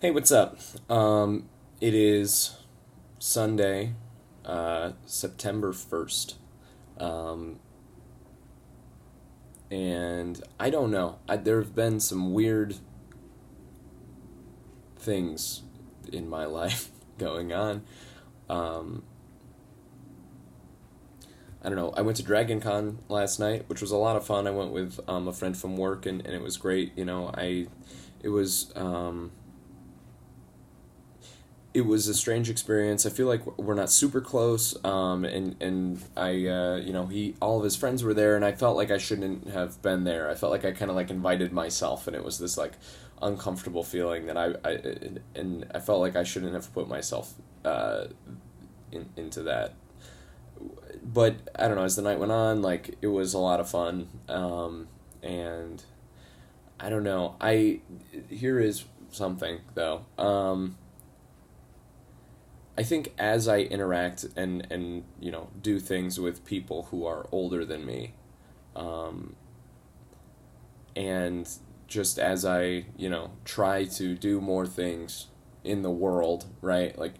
Hey, what's up? It is Sunday, September 1st. Um, and I don't know. There have been some weird things in my life going on. Um, I don't know. I went to Dragon Con last night, which was a lot of fun. I went with a friend from work, and it was great. It was it was a strange experience. I feel like we're not super close, and I, he, all of his friends were there, and I felt like I shouldn't have been there. I felt like I kind of like invited myself, and it was this like uncomfortable feeling that and I felt like I shouldn't have put myself into that. But I don't know. As the night went on, like it was a lot of fun, and I don't know. I Here is something though. I think as I interact and do things with people who are older than me, um, and just as I try to do more things in the world, right? Like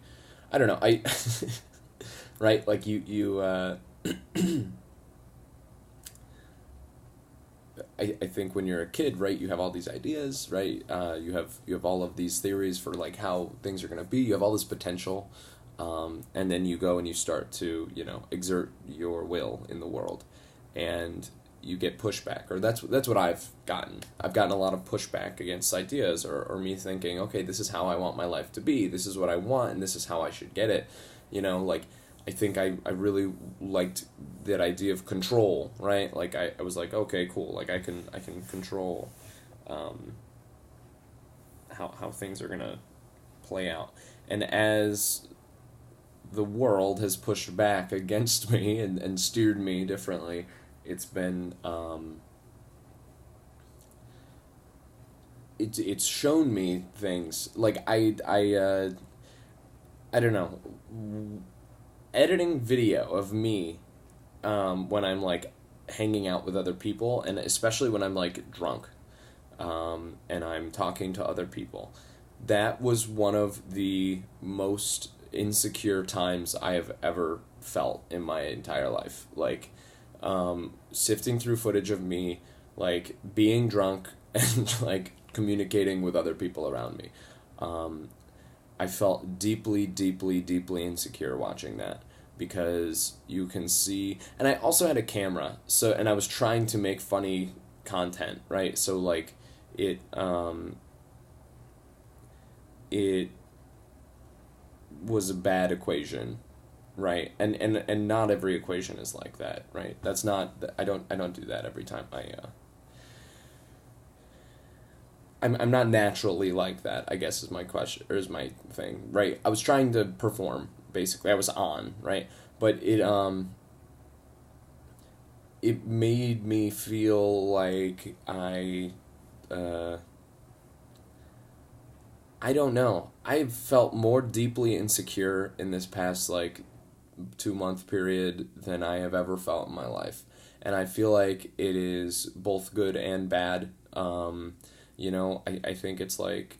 I don't know, I right, like I think when you're a kid, right, you have all these ideas, right? You have all of these theories for like how things are gonna be. You have all this potential, and then you go and you start to exert your will in the world, and you get pushback, or that's what I've gotten. I've gotten a lot of pushback against ideas, or me thinking, okay, this is how I want my life to be. This is what I want, and this is how I should get it. Like I think I really liked that idea of control, right? Like I was like, okay, cool. Like I can control um, how things are gonna play out. And as the world has pushed back against me and steered me differently, it's been it's shown me things like I don't know, editing video of me when I'm like hanging out with other people, and especially when I'm like drunk, and I'm talking to other people. That was one of the most insecure times I have ever felt in my entire life. Like, sifting through footage of me, like being drunk and like communicating with other people around me. Um, I felt deeply, deeply, deeply insecure watching that because you can see, and I also had a camera, so and I was trying to make funny content, right? So like, it was a bad equation, right? And not every equation is like that, right? That's not I don't do that every time I'm not naturally like that, I guess is my question, or is my thing, right? I was trying to perform, basically. I was on, right? But it made me feel like uh I don't know. I've felt more deeply insecure in this past like 2 month period than I have ever felt in my life. And I feel like it is both good and bad. I think it's like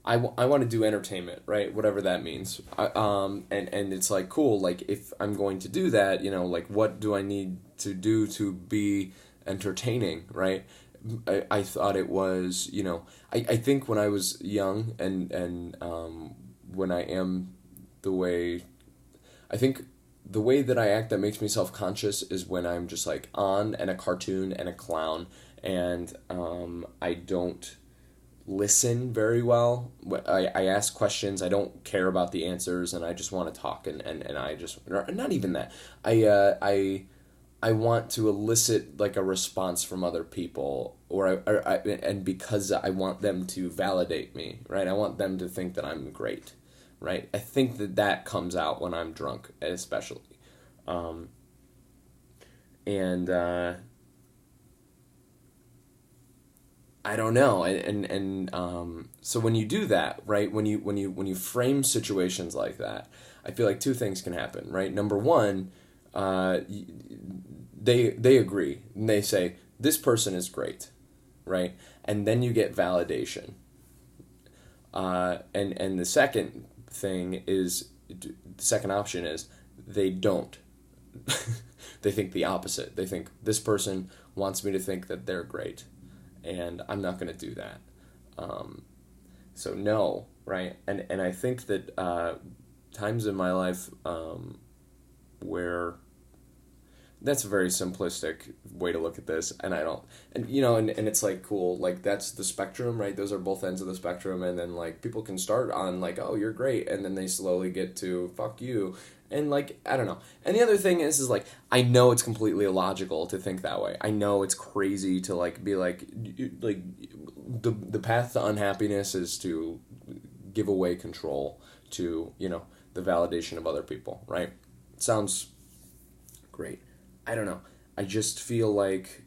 I want to do entertainment, right? Whatever that means. And it's like cool. Like if I'm going to do that, like what do I need to do to be entertaining, right? I thought it was, I think when I was young and when I am the way, I think the way that I act that makes me self conscious is when I'm just like on and a cartoon and a clown, and I don't listen very well. I ask questions, I don't care about the answers, and I just want to talk, and I just, or not even that. I want to elicit like a response from other people, and because I want them to validate me, right? I want them to think that I'm great, right? I think that comes out when I'm drunk, especially. Um, and I don't know, so when you do that, right? When you frame situations like that, I feel like two things can happen, right? Number one, uh, they agree and they say this person is great, right? And then you get validation. And the second thing is, the second option is they don't. They think the opposite. They think this person wants me to think that they're great, and I'm not going to do that. So no, right? And I think that times in my life where that's a very simplistic way to look at this, and I don't, and and it's like, cool, like that's the spectrum, right? Those are both ends of the spectrum, and then like people can start on like, oh, you're great, and then they slowly get to fuck you, and like, I don't know. And the other thing is like, I know it's completely illogical to think that way. I know it's crazy to like be like the path to unhappiness is to give away control to the validation of other people, right? It sounds great. I don't know. I just feel like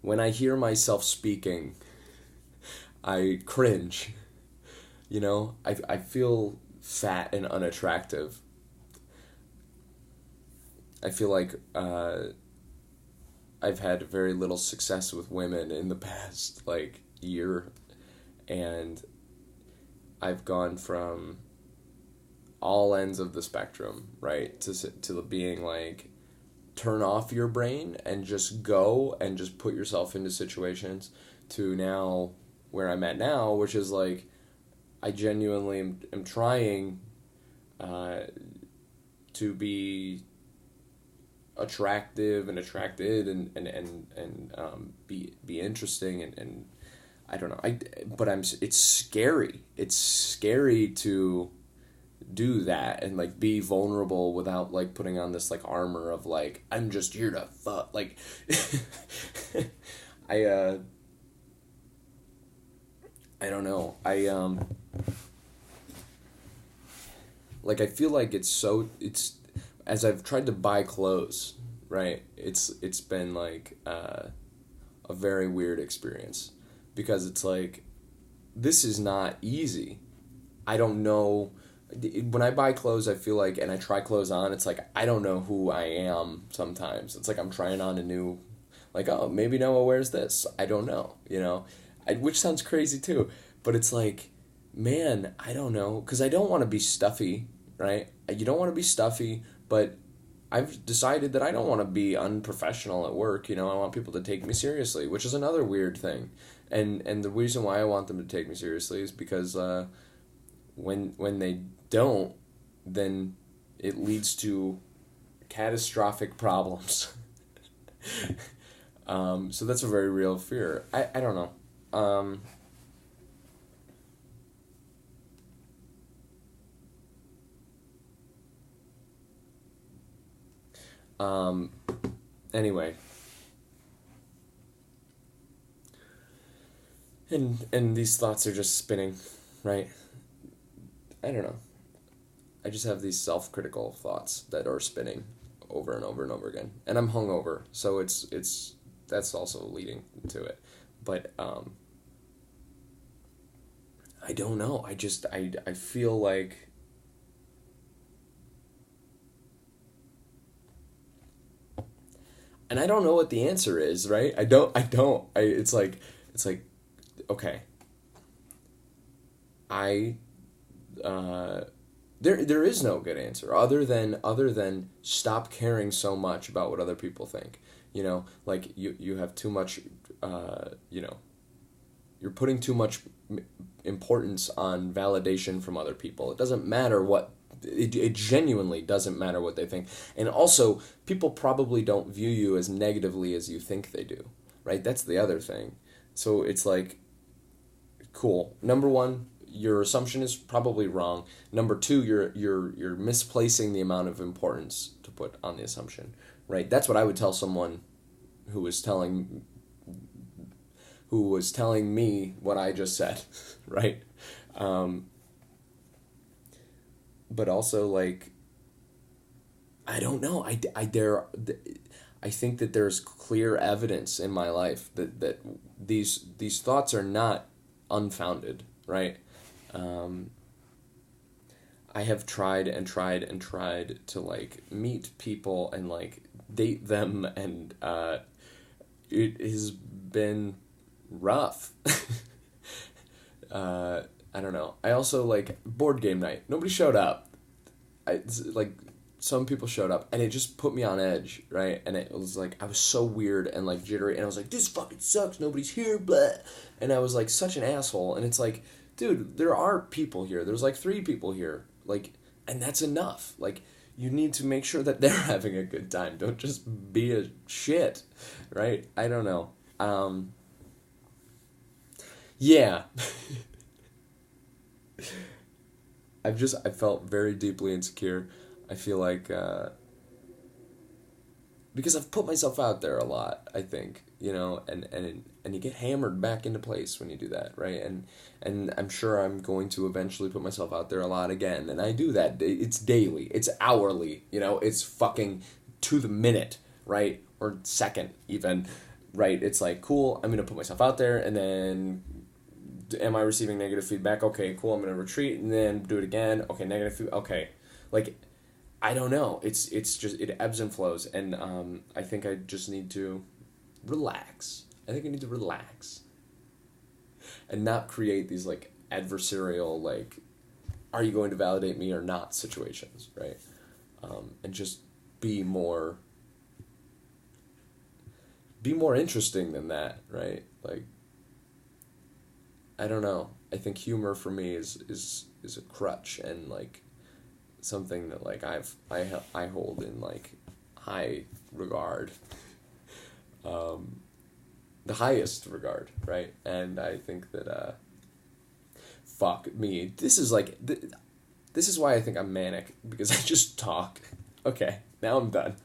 when I hear myself speaking, I cringe. I feel fat and unattractive. I feel like I've had very little success with women in the past like year, and I've gone from all ends of the spectrum, right? To being like, turn off your brain and just go and just put yourself into situations, to now where I'm at now, which is like, I genuinely am trying to be attractive and attracted and be interesting and I don't know. It's scary. It's scary to do that and like be vulnerable without like putting on this like armor of like, I'm just here to fuck, like I don't know. Like I feel like it's as I've tried to buy clothes, right? It's been like a very weird experience, because it's like, this is not easy. I don't know. When I buy clothes, I feel like, and I try clothes on, it's like, I don't know who I am sometimes. It's like I'm trying on a new, like, oh, maybe Noah wears this. I don't know, which sounds crazy too. But it's like, man, I don't know, because I don't want to be stuffy, right? You don't want to be stuffy, but I've decided that I don't want to be unprofessional at work. I want people to take me seriously, which is another weird thing. And the reason why I want them to take me seriously is because when they don't, then it leads to catastrophic problems. So that's a very real fear. I don't know. Anyway. And these thoughts are just spinning, right? I don't know. I just have these self-critical thoughts that are spinning over and over and over again. And I'm hungover, so it's that's also leading to it. But I don't know. I feel like and I don't know what the answer is, right? It's like okay. There is no good answer other than stop caring so much about what other people think. Like you have too much, you're putting too much importance on validation from other people. It doesn't matter what, it genuinely doesn't matter what they think. And also, people probably don't view you as negatively as you think they do, right? That's the other thing. So it's like, cool. Number one, your assumption is probably wrong. Number two, you're misplacing the amount of importance to put on the assumption, right? That's what I would tell someone who was telling me what I just said, right? But also, like, I don't know. I think that there's clear evidence in my life that these thoughts are not unfounded, right? I have tried and tried and tried to like meet people and like date them, and it has been rough. I don't know. I also like board game night. Nobody showed up. Like some people showed up, and it just put me on edge, right? And it was like I was so weird and like jittery, and I was like, this fucking sucks. Nobody's here, blah. And I was like such an asshole. And it's like, dude, there are people here. There's like 3 people here, like, and that's enough. Like, you need to make sure that they're having a good time. Don't just be a shit, right? I don't know. Yeah. I felt very deeply insecure. I feel like because I've put myself out there a lot, I think, and you get hammered back into place when you do that, right? And I'm sure I'm going to eventually put myself out there a lot again, and I do that. It's daily, it's hourly, it's fucking to the minute, right? Or second even, right? It's like, cool, I'm gonna put myself out there, and then am I receiving negative feedback? Okay, cool, I'm gonna retreat, and then do it again. Okay, negative feedback. Okay, like, I don't know. It's just, it ebbs and flows, and I think I just need to relax. I think I need to relax and not create these like adversarial, like, are you going to validate me or not situations, right? And just be more interesting than that, right? Like, I don't know. I think humor for me is a crutch, and like something that like I hold in like high regard, the highest regard, right? And I think that fuck me, this is like this is why I think I'm manic, because I just talk. Okay, now I'm done.